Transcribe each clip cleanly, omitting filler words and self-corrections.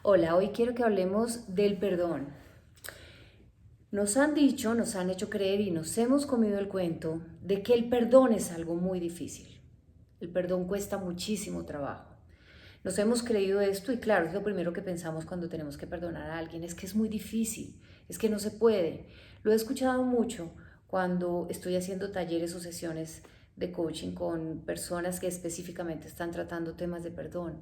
Hola, hoy quiero que hablemos del perdón. Nos han dicho, nos han hecho creer y nos hemos comido el cuento de que el perdón es algo muy difícil. El perdón cuesta muchísimo trabajo. Nos hemos creído esto y claro, es lo primero que pensamos cuando tenemos que perdonar a alguien, es que es muy difícil, es que no se puede. Lo he escuchado mucho cuando estoy haciendo talleres o sesiones de coaching con personas que específicamente están tratando temas de perdón.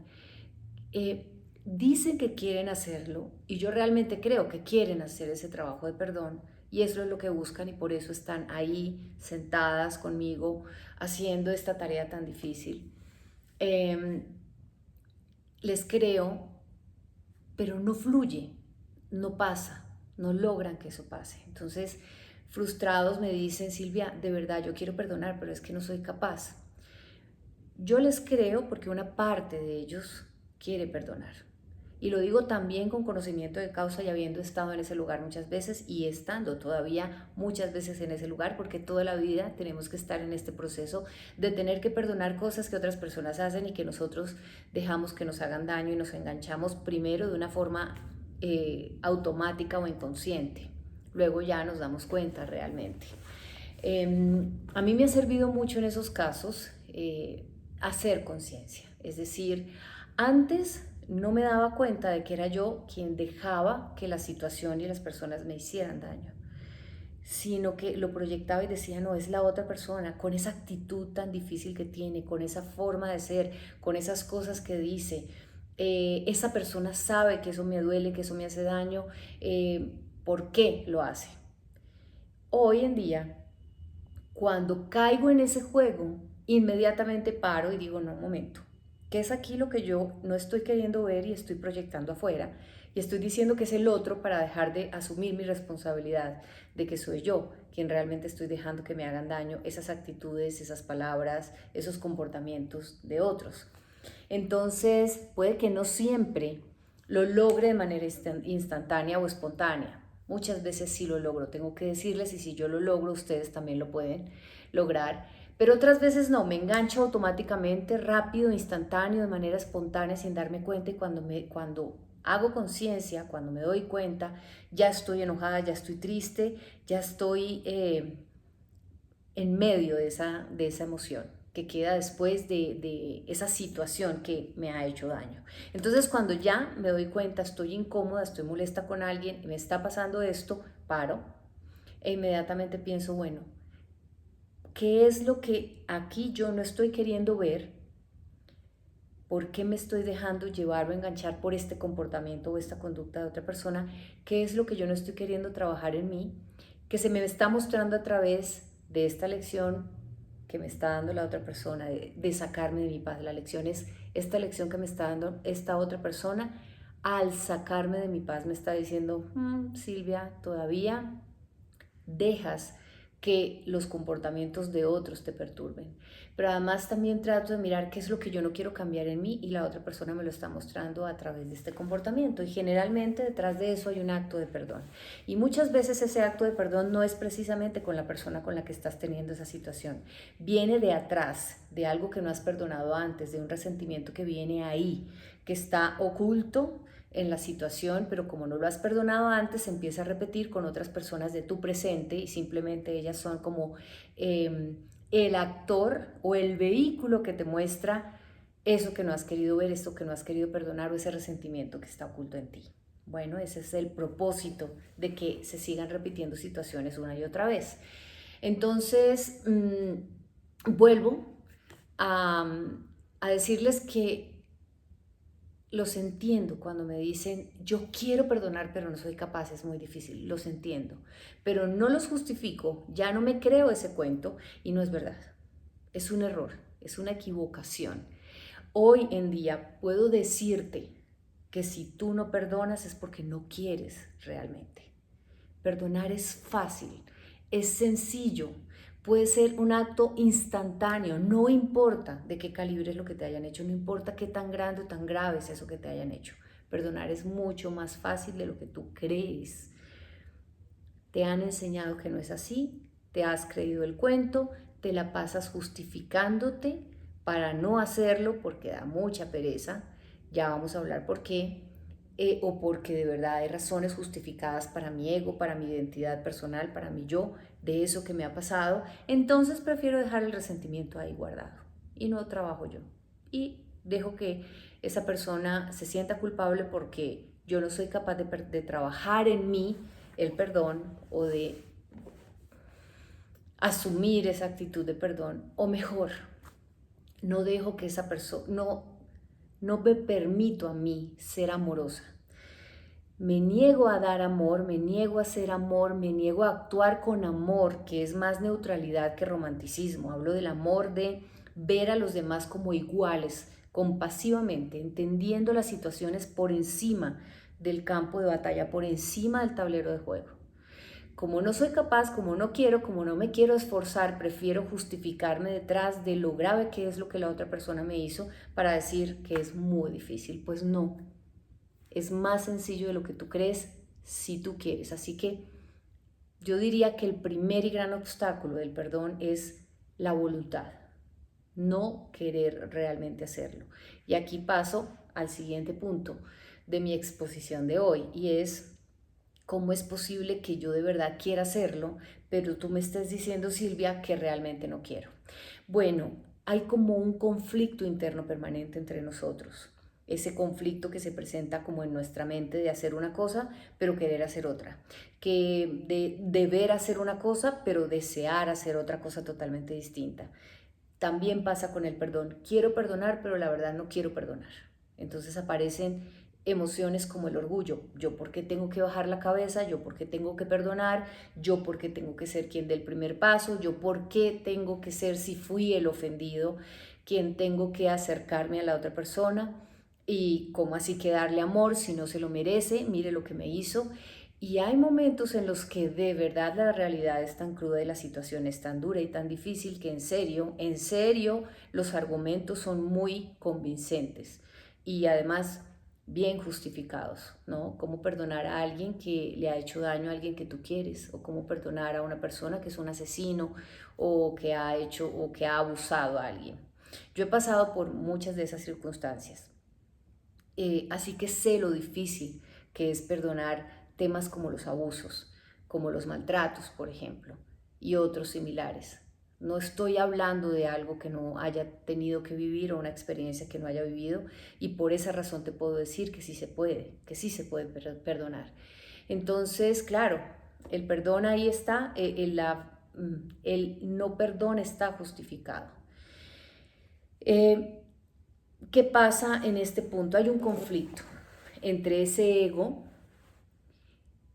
Dicen que quieren hacerlo y yo realmente creo que quieren hacer ese trabajo de perdón y eso es lo que buscan y por eso están ahí sentadas conmigo haciendo esta tarea tan difícil. Eh, Les creo, pero no fluye, no pasa, no logran que eso pase. Entonces, frustrados me dicen, Silvia, de verdad yo quiero perdonar, pero es que no soy capaz. Yo les creo porque una parte de ellos quiere perdonar. Y lo digo también con conocimiento de causa y habiendo estado en ese lugar muchas veces y estando todavía muchas veces en ese lugar, porque toda la vida tenemos que estar en este proceso de tener que perdonar cosas que otras personas hacen y que nosotros dejamos que nos hagan daño y nos enganchamos primero de una forma automática o inconsciente. Luego ya nos damos cuenta realmente. A mí me ha servido mucho en esos casos hacer conciencia, es decir, antes no me daba cuenta de que era yo quien dejaba que la situación y las personas me hicieran daño, sino que lo proyectaba y decía, no, es la otra persona, con esa actitud tan difícil que tiene, con esa forma de ser, con esas cosas que dice, esa persona sabe que eso me duele, que eso me hace daño, ¿por qué lo hace? Hoy en día cuando caigo en ese juego, inmediatamente paro y digo, no, un momento, ¿qué es aquí lo que yo no estoy queriendo ver y estoy proyectando afuera? Y estoy diciendo que es el otro para dejar de asumir mi responsabilidad de que soy yo quien realmente estoy dejando que me hagan daño esas actitudes, esas palabras, esos comportamientos de otros. Entonces, puede que no siempre lo logre de manera instantánea o espontánea. Muchas veces sí lo logro, tengo que decirles, y si yo lo logro, ustedes también lo pueden lograr. Pero otras veces no, me engancho automáticamente, rápido, instantáneo, de manera espontánea, sin darme cuenta. Y cuando hago conciencia, cuando me doy cuenta, ya estoy enojada, ya estoy triste, ya estoy en medio de esa emoción que queda después de esa situación que me ha hecho daño. Entonces cuando ya me doy cuenta, estoy incómoda, estoy molesta con alguien y me está pasando esto, paro e inmediatamente pienso, bueno, ¿qué es lo que aquí yo no estoy queriendo ver? ¿Por qué me estoy dejando llevar o enganchar por este comportamiento o esta conducta de otra persona? ¿Qué es lo que yo no estoy queriendo trabajar en mí? Que se me está mostrando a través de esta lección que me está dando la otra persona, de sacarme de mi paz. La lección es esta lección que me está dando esta otra persona. Al sacarme de mi paz me está diciendo, Silvia, todavía dejas que los comportamientos de otros te perturben. Pero además también trato de mirar qué es lo que yo no quiero cambiar en mí y la otra persona me lo está mostrando a través de este comportamiento. Y generalmente detrás de eso hay un acto de perdón. Y muchas veces ese acto de perdón no es precisamente con la persona con la que estás teniendo esa situación. Viene de atrás, de algo que no has perdonado antes, de un resentimiento que viene ahí, que está oculto en la situación, pero como no lo has perdonado antes, se empieza a repetir con otras personas de tu presente y simplemente ellas son como el actor o el vehículo que te muestra eso que no has querido ver, esto que no has querido perdonar o ese resentimiento que está oculto en ti. Bueno, ese es el propósito de que se sigan repitiendo situaciones una y otra vez. Entonces, vuelvo a, a decirles que los entiendo cuando me dicen, yo quiero perdonar, pero no soy capaz, es muy difícil, los entiendo, pero no los justifico, ya no me creo ese cuento y no es verdad, es un error, es una equivocación. Hoy en día puedo decirte que si tú no perdonas es porque no quieres realmente. Perdonar es fácil, es sencillo, puede ser un acto instantáneo, no importa de qué calibre es lo que te hayan hecho, no importa qué tan grande o tan grave es eso que te hayan hecho. Perdonar es mucho más fácil de lo que tú crees. Te han enseñado que no es así, te has creído el cuento, te la pasas justificándote para no hacerlo porque da mucha pereza. Ya vamos a hablar por qué. o porque de verdad hay razones justificadas para mi ego, para mi identidad personal, para mi yo, de eso que me ha pasado, entonces prefiero dejar el resentimiento ahí guardado y no trabajo yo. Y dejo que esa persona se sienta culpable porque yo no soy capaz de trabajar en mí el perdón o de asumir esa actitud de perdón, o mejor, no dejo que esa persona, no me permito a mí ser amorosa. Me niego a dar amor, me niego a ser amor, me niego a actuar con amor, que es más neutralidad que romanticismo. Hablo del amor de ver a los demás como iguales, compasivamente, entendiendo las situaciones por encima del campo de batalla, por encima del tablero de juego. Como no soy capaz, como no quiero, como no me quiero esforzar, prefiero justificarme detrás de lo grave que es lo que la otra persona me hizo para decir que es muy difícil. Pues no, es más sencillo de lo que tú crees si tú quieres. Así que yo diría que el primer y gran obstáculo del perdón es la voluntad, no querer realmente hacerlo. Y aquí paso al siguiente punto de mi exposición de hoy, y es: ¿cómo es posible que yo de verdad quiera hacerlo, pero tú me estés diciendo, Silvia, que realmente no quiero? Bueno, hay como un conflicto interno permanente entre nosotros. Ese conflicto que se presenta como en nuestra mente de hacer una cosa, pero querer hacer otra. Que de deber hacer una cosa, pero desear hacer otra cosa totalmente distinta. También pasa con el perdón. Quiero perdonar, pero la verdad no quiero perdonar. Entonces aparecen emociones como el orgullo. Yo por qué tengo que bajar la cabeza, yo por qué tengo que perdonar, yo por qué tengo que ser quien dé el primer paso, yo por qué tengo que ser, si fui el ofendido, quien tengo que acercarme a la otra persona, y cómo así que darle amor si no se lo merece, mire lo que me hizo. Y hay momentos en los que de verdad la realidad es tan cruda y la situación es tan dura y tan difícil que en serio, los argumentos son muy convincentes y además bien justificados, ¿no? Cómo perdonar a alguien que le ha hecho daño a alguien que tú quieres, o cómo perdonar a una persona que es un asesino o que ha hecho o que ha abusado a alguien. Yo he pasado por muchas de esas circunstancias, así que sé lo difícil que es perdonar temas como los abusos, como los maltratos, por ejemplo, y otros similares. No estoy hablando de algo que no haya tenido que vivir o una experiencia que no haya vivido, y por esa razón te puedo decir que sí se puede perdonar. Entonces, claro, el perdón ahí está, el no perdón está justificado. Eh, ¿Qué pasa en este punto? Hay un conflicto entre ese ego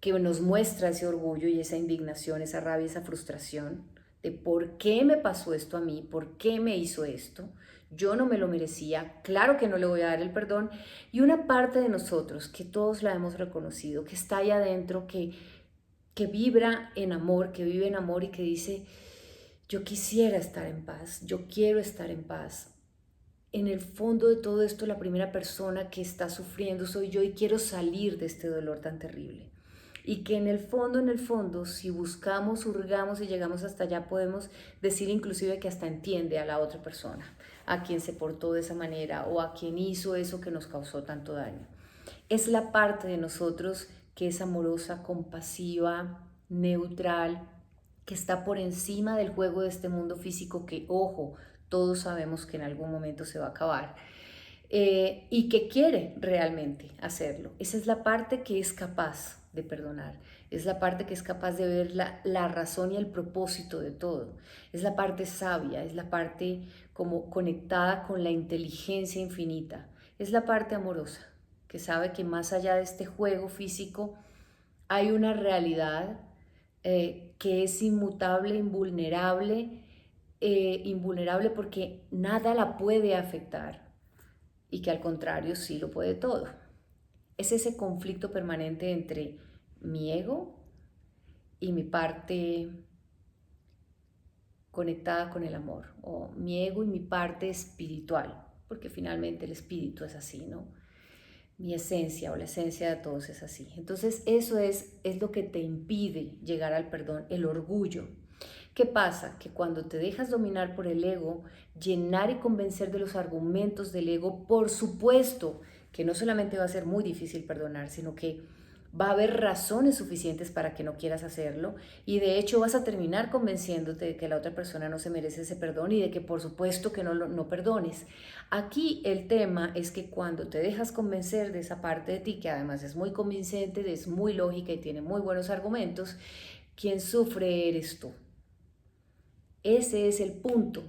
que nos muestra ese orgullo y esa indignación, esa rabia, esa frustración de por qué me pasó esto a mí, por qué me hizo esto, yo no me lo merecía, claro que no le voy a dar el perdón, y una parte de nosotros que todos la hemos reconocido, que está ahí adentro, que vibra en amor, que vive en amor y que dice, yo quisiera estar en paz, yo quiero estar en paz. En el fondo de todo esto, la primera persona que está sufriendo soy yo y quiero salir de este dolor tan terrible. Y que en el fondo, si buscamos, hurgamos y llegamos hasta allá, podemos decir inclusive que hasta entiende a la otra persona, a quien se portó de esa manera o a quien hizo eso que nos causó tanto daño. Es la parte de nosotros que es amorosa, compasiva, neutral, que está por encima del juego de este mundo físico que, ojo, todos sabemos que en algún momento se va a acabar, y que quiere realmente hacerlo. Esa es la parte que es capaz de perdonar, es la parte que es capaz de ver la razón y el propósito de todo, es la parte sabia, es la parte como conectada con la inteligencia infinita, es la parte amorosa, que sabe que más allá de este juego físico hay una realidad que es inmutable, invulnerable porque nada la puede afectar, y que al contrario sí lo puede todo. Es ese conflicto permanente entre mi ego y mi parte conectada con el amor, o mi ego y mi parte espiritual, porque finalmente el espíritu es así, ¿no? Mi esencia o la esencia de todos es así. Entonces eso es lo que te impide llegar al perdón, el orgullo. ¿Qué pasa? Que cuando te dejas dominar por el ego, llenar y convencer de los argumentos del ego, por supuesto que no solamente va a ser muy difícil perdonar, sino que va a haber razones suficientes para que no quieras hacerlo y de hecho vas a terminar convenciéndote de que la otra persona no se merece ese perdón y de que por supuesto que no perdones. Aquí el tema es que cuando te dejas convencer de esa parte de ti, que además es muy convincente, es muy lógica y tiene muy buenos argumentos, quien sufre eres tú. Ese es el punto.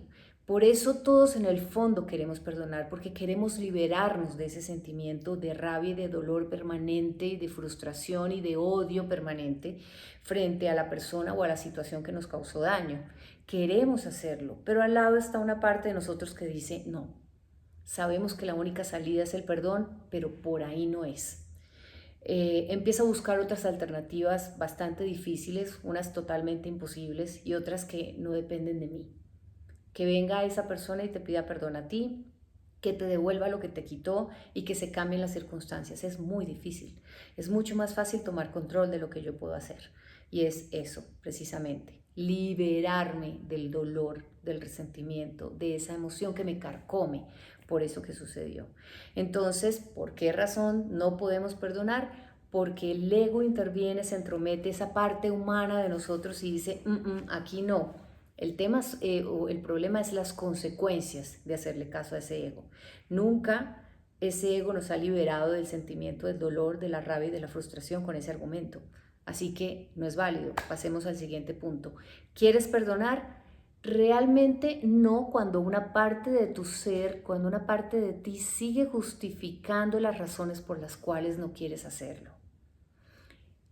Por eso todos en el fondo queremos perdonar, porque queremos liberarnos de ese sentimiento de rabia y de dolor permanente y de frustración y de odio permanente frente a la persona o a la situación que nos causó daño. Queremos hacerlo, pero al lado está una parte de nosotros que dice no. Sabemos que la única salida es el perdón, pero por ahí no es. Empieza a buscar otras alternativas bastante difíciles, unas totalmente imposibles y otras que no dependen de mí. Que venga esa persona y te pida perdón a ti, que te devuelva lo que te quitó y que se cambien las circunstancias. Es muy difícil. Es mucho más fácil tomar control de lo que yo puedo hacer. Y es eso, precisamente, liberarme del dolor, del resentimiento, de esa emoción que me carcome por eso que sucedió. Entonces, ¿por qué razón no podemos perdonar? Porque el ego interviene, se entromete, esa parte humana de nosotros y dice, aquí no. El tema o el problema es las consecuencias de hacerle caso a ese ego. Nunca ese ego nos ha liberado del sentimiento del dolor, de la rabia y de la frustración con ese argumento. Así que no es válido. Pasemos al siguiente punto. ¿Quieres perdonar? Realmente no cuando una parte de tu ser, cuando una parte de ti sigue justificando las razones por las cuales no quieres hacerlo.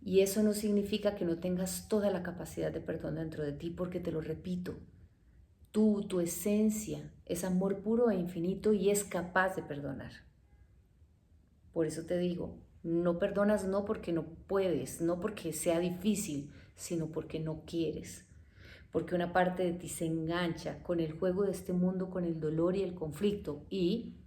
Y eso no significa que no tengas toda la capacidad de perdón dentro de ti, porque te lo repito, tú, tu esencia, es amor puro e infinito y es capaz de perdonar. Por eso te digo, no perdonas no porque no puedes, no porque sea difícil, sino porque no quieres. Porque una parte de ti se engancha con el juego de este mundo, con el dolor y el conflicto. Y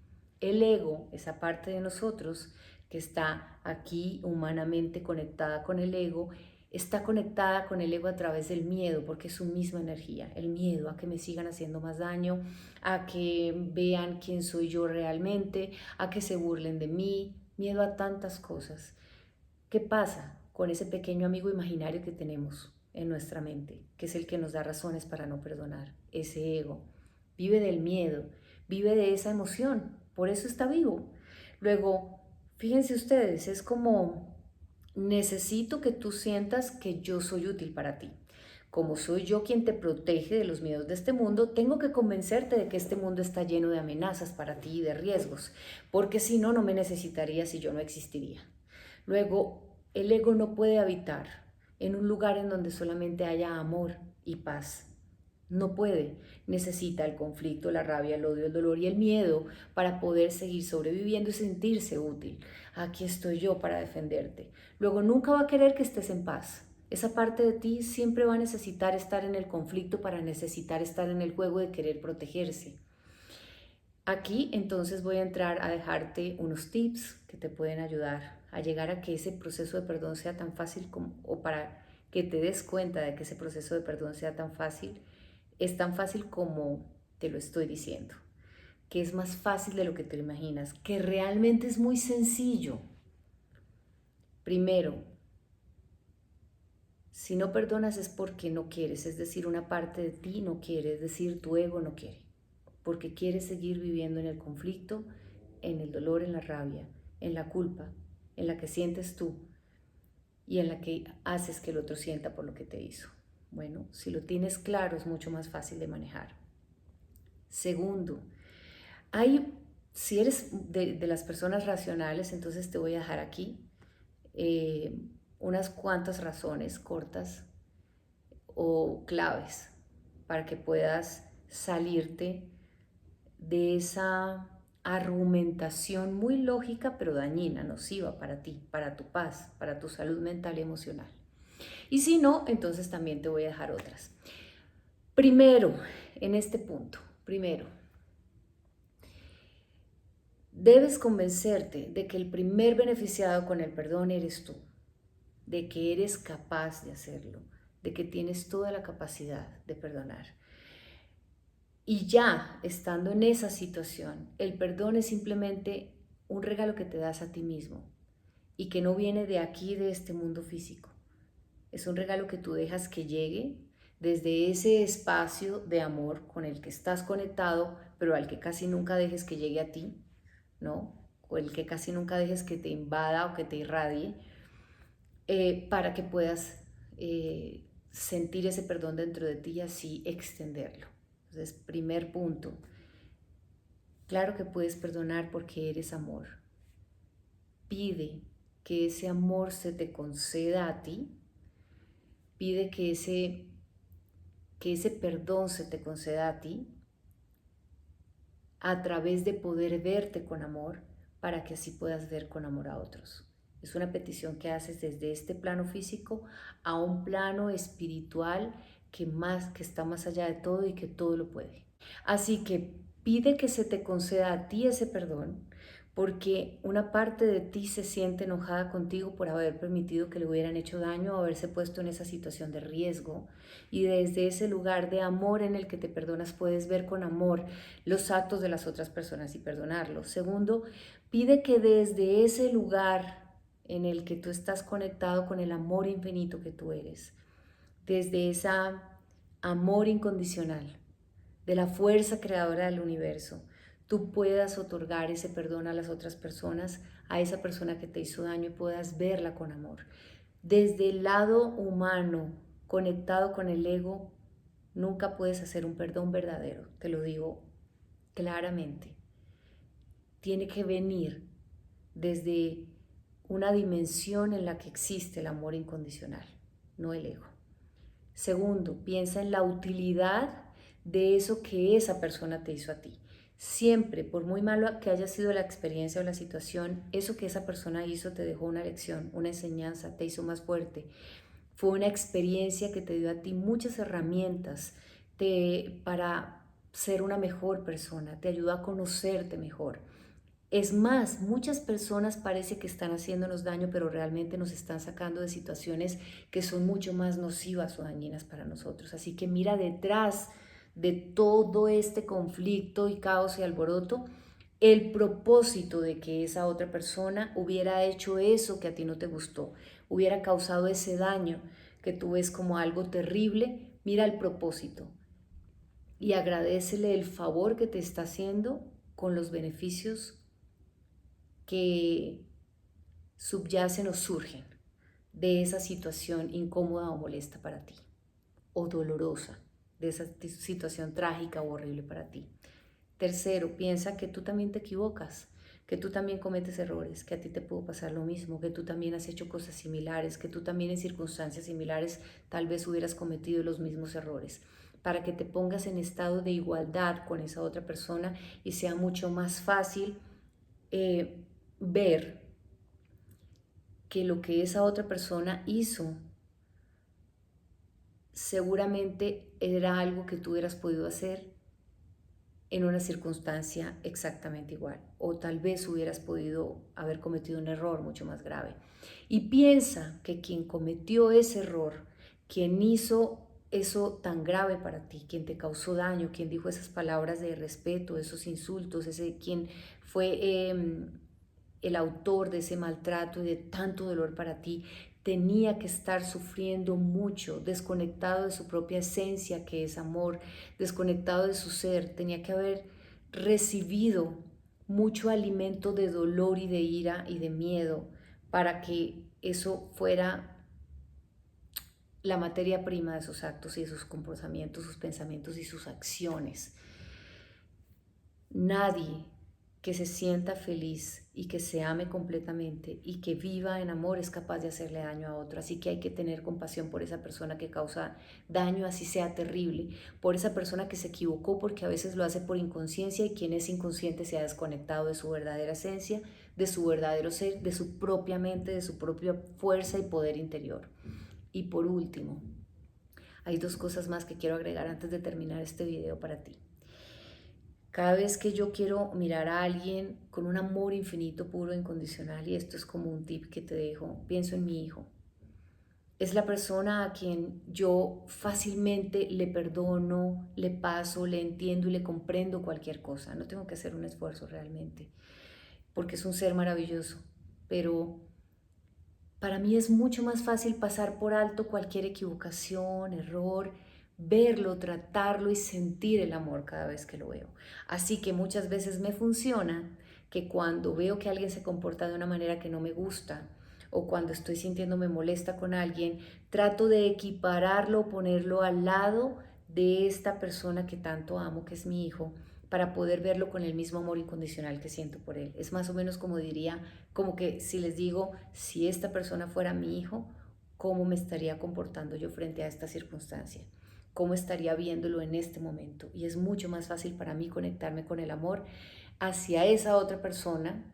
el ego, esa parte de nosotros que está aquí humanamente conectada con el ego, está conectada con el ego a través del miedo, porque es su misma energía, el miedo a que me sigan haciendo más daño, a que vean quién soy yo realmente, a que se burlen de mí, miedo a tantas cosas. ¿Qué pasa con ese pequeño amigo imaginario que tenemos en nuestra mente, que es el que nos da razones para no perdonar? Ese ego vive del miedo, vive de esa emoción, por eso está vivo. Luego, fíjense ustedes, es como necesito que tú sientas que yo soy útil para ti. Como soy yo quien te protege de los miedos de este mundo, tengo que convencerte de que este mundo está lleno de amenazas para ti y de riesgos, porque si no, no me necesitarías y yo no existiría. Luego, el ego no puede habitar en un lugar en donde solamente haya amor y paz. No puede. Necesita el conflicto, la rabia, el odio, el dolor y el miedo para poder seguir sobreviviendo y sentirse útil. Aquí estoy yo para defenderte. Luego nunca va a querer que estés en paz. Esa parte de ti siempre va a necesitar estar en el conflicto para necesitar estar en el juego de querer protegerse. Aquí entonces voy a entrar a dejarte unos tips que te pueden ayudar a llegar a que ese proceso de perdón sea tan fácil como, o para que te des cuenta de que ese proceso de perdón sea tan fácil, es tan fácil como te lo estoy diciendo, que es más fácil de lo que te imaginas, que realmente es muy sencillo. Primero, si no perdonas es porque no quieres, es decir, una parte de ti no quiere, es decir, tu ego no quiere, porque quieres seguir viviendo en el conflicto, en el dolor, en la rabia, en la culpa, en la que sientes tú y en la que haces que el otro sienta por lo que te hizo. Bueno, si lo tienes claro es mucho más fácil de manejar. Segundo, si eres de las personas racionales, entonces te voy a dejar aquí unas cuantas razones cortas o claves para que puedas salirte de esa argumentación muy lógica pero dañina, nociva para ti, para tu paz, para tu salud mental y emocional. Y si no, entonces también te voy a dejar otras. Primero, en este punto, debes convencerte de que el primer beneficiado con el perdón eres tú, de que eres capaz de hacerlo, de que tienes toda la capacidad de perdonar. Y ya estando en esa situación, el perdón es simplemente un regalo que te das a ti mismo y que no viene de aquí, de este mundo físico. Es un regalo que tú dejas que llegue desde ese espacio de amor con el que estás conectado, pero al que casi nunca dejes que llegue a ti, ¿no? O el que casi nunca dejes que te invada o que te irradie, para que puedas sentir ese perdón dentro de ti y así extenderlo. Entonces, primer punto, claro que puedes perdonar porque eres amor. Pide que ese amor se te conceda a ti, pide que ese perdón se te conceda a ti a través de poder verte con amor para que así puedas ver con amor a otros. Es una petición que haces desde este plano físico a un plano espiritual que está más allá de todo y que todo lo puede. Así que pide que se te conceda a ti ese perdón, porque una parte de ti se siente enojada contigo por haber permitido que le hubieran hecho daño o haberse puesto en esa situación de riesgo. Y desde ese lugar de amor en el que te perdonas puedes ver con amor los actos de las otras personas y perdonarlos. Segundo, pide que desde ese lugar en el que tú estás conectado con el amor infinito que tú eres, desde ese amor incondicional, de la fuerza creadora del universo, tú puedas otorgar ese perdón a las otras personas, a esa persona que te hizo daño y puedas verla con amor. Desde el lado humano, conectado con el ego, nunca puedes hacer un perdón verdadero, te lo digo claramente. Tiene que venir desde una dimensión en la que existe el amor incondicional, no el ego. Segundo, piensa en la utilidad de eso que esa persona te hizo a ti. Siempre, por muy malo que haya sido la experiencia o la situación, eso que esa persona hizo te dejó una lección, una enseñanza, te hizo más fuerte. Fue una experiencia que te dio a ti muchas herramientas para ser una mejor persona, te ayudó a conocerte mejor. Es más, muchas personas parece que están haciéndonos daño, pero realmente nos están sacando de situaciones que son mucho más nocivas o dañinas para nosotros. Así que mira detrás de todo este conflicto y caos y alboroto, el propósito de que esa otra persona hubiera hecho eso que a ti no te gustó, hubiera causado ese daño que tú ves como algo terrible. Mira el propósito y agradécele el favor que te está haciendo con los beneficios que subyacen o surgen de esa situación incómoda o molesta para ti, o dolorosa, de esa situación trágica o horrible para ti. Tercero, piensa que tú también te equivocas, que tú también cometes errores, que a ti te pudo pasar lo mismo, que tú también has hecho cosas similares, que tú también en circunstancias similares tal vez hubieras cometido los mismos errores, para que te pongas en estado de igualdad con esa otra persona y sea mucho más fácil ver que lo que esa otra persona hizo seguramente era algo que tú hubieras podido hacer en una circunstancia exactamente igual, o tal vez hubieras podido haber cometido un error mucho más grave. Y piensa que quien cometió ese error, quien hizo eso tan grave para ti, quien te causó daño, quien dijo esas palabras de respeto, esos insultos, quien fue el autor de ese maltrato y de tanto dolor para ti, tenía que estar sufriendo mucho, desconectado de su propia esencia, que es amor, desconectado de su ser, tenía que haber recibido mucho alimento de dolor y de ira y de miedo para que eso fuera la materia prima de sus actos y de sus comportamientos, sus pensamientos y sus acciones. Nadie que se sienta feliz y que se ame completamente y que viva en amor es capaz de hacerle daño a otro. Así que hay que tener compasión por esa persona que causa daño, así sea terrible, por esa persona que se equivocó, porque a veces lo hace por inconsciencia y quien es inconsciente se ha desconectado de su verdadera esencia, de su verdadero ser, de su propia mente, de su propia fuerza y poder interior. Y por último, hay dos cosas más que quiero agregar antes de terminar este video para ti. Cada vez que yo quiero mirar a alguien con un amor infinito, puro, incondicional, y esto es como un tip que te dejo, pienso en mi hijo. Es la persona a quien yo fácilmente le perdono, le paso, le entiendo y le comprendo cualquier cosa. No tengo que hacer un esfuerzo realmente. porque es un ser maravilloso, pero para mí es mucho más fácil pasar por alto cualquier equivocación, error, verlo, tratarlo y sentir el amor cada vez que lo veo. Así que muchas veces me funciona que cuando veo que alguien se comporta de una manera que no me gusta o cuando estoy sintiéndome molesta con alguien, trato de equipararlo, ponerlo al lado de esta persona que tanto amo, que es mi hijo, para poder verlo con el mismo amor incondicional que siento por él. Es más o menos como diría, como que si les digo, si esta persona fuera mi hijo, ¿cómo me estaría comportando yo frente a esta circunstancia? ¿Cómo estaría viéndolo en este momento? Y es mucho más fácil para mí conectarme con el amor hacia esa otra persona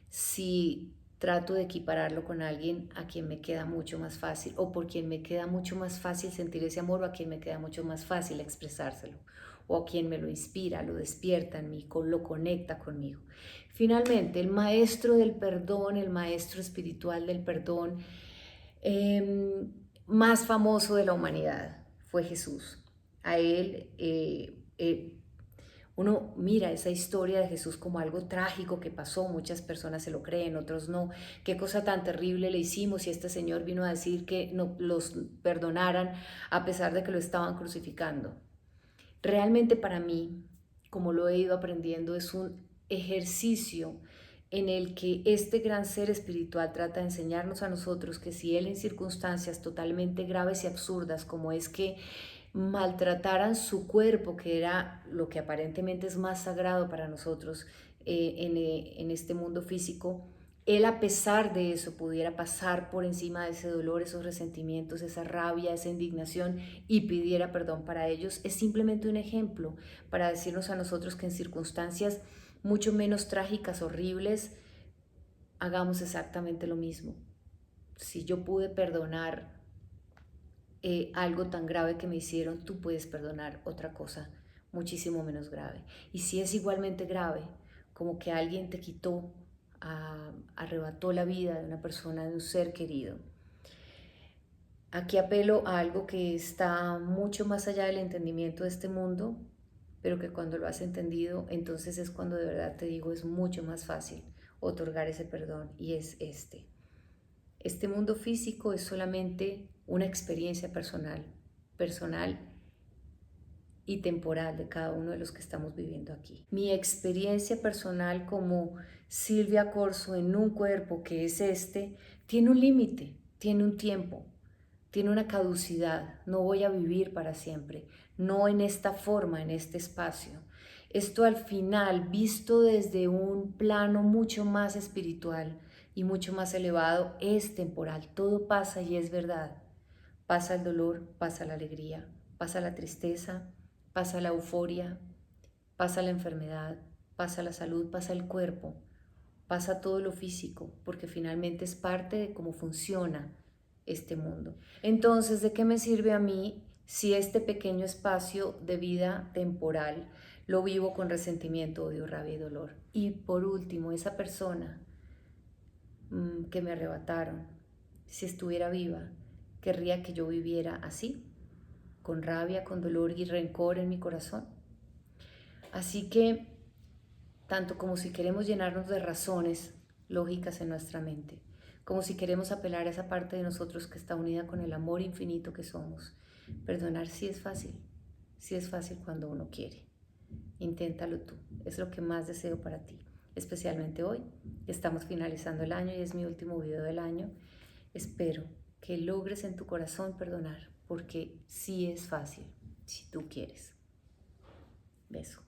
si trato de equipararlo con alguien a quien me queda mucho más fácil o por quien me queda mucho más fácil sentir ese amor o a quien me queda mucho más fácil expresárselo o a quien me lo inspira, lo despierta en mí, lo conecta conmigo. Finalmente, el maestro del perdón, el maestro espiritual del perdón más famoso de la humanidad fue Jesús. A él uno mira esa historia de Jesús como algo trágico que pasó, muchas personas se lo creen, otros no. Qué cosa tan terrible le hicimos y este Señor vino a decir que no los perdonaran a pesar de que lo estaban crucificando. Realmente para mí, como lo he ido aprendiendo, es un ejercicio en el que este gran ser espiritual trata de enseñarnos a nosotros que si Él en circunstancias totalmente graves y absurdas como es que maltrataran su cuerpo, que era lo que aparentemente es más sagrado para nosotros en este mundo físico, él a pesar de eso pudiera pasar por encima de ese dolor, esos resentimientos, esa rabia, esa indignación y pidiera perdón para ellos, es simplemente un ejemplo para decirnos a nosotros que en circunstancias mucho menos trágicas, horribles, hagamos exactamente lo mismo. Si yo pude perdonar algo tan grave que me hicieron, tú puedes perdonar otra cosa muchísimo menos grave. Y si es igualmente grave, como que alguien te quitó, arrebató la vida de una persona, de un ser querido. Aquí apelo a algo que está mucho más allá del entendimiento de este mundo, pero que cuando lo has entendido, entonces es cuando de verdad te digo, es mucho más fácil otorgar ese perdón y es este. Este mundo físico es solamente una experiencia personal y temporal de cada uno de los que estamos viviendo aquí. Mi experiencia personal como Silvia Corso en un cuerpo que es este, tiene un límite, tiene un tiempo, tiene una caducidad. No voy a vivir para siempre, no en esta forma, en este espacio. Esto al final, visto desde un plano mucho más espiritual y mucho más elevado, es temporal. Todo pasa y es verdad. Pasa el dolor, pasa la alegría, pasa la tristeza, pasa la euforia, pasa la enfermedad, pasa la salud, pasa el cuerpo, pasa todo lo físico, porque finalmente es parte de cómo funciona este mundo. Entonces, ¿de qué me sirve a mí si este pequeño espacio de vida temporal lo vivo con resentimiento, odio, rabia y dolor? Y por último, esa persona que me arrebataron, si estuviera viva, querría que yo viviera así, con rabia, con dolor y rencor en mi corazón. Así que, tanto como si queremos llenarnos de razones lógicas en nuestra mente, como si queremos apelar a esa parte de nosotros que está unida con el amor infinito que somos, perdonar sí es fácil cuando uno quiere. Inténtalo tú, es lo que más deseo para ti, especialmente hoy. Estamos finalizando el año y es mi último video del año. Espero que logres en tu corazón perdonar, porque sí es fácil, si tú quieres. Beso.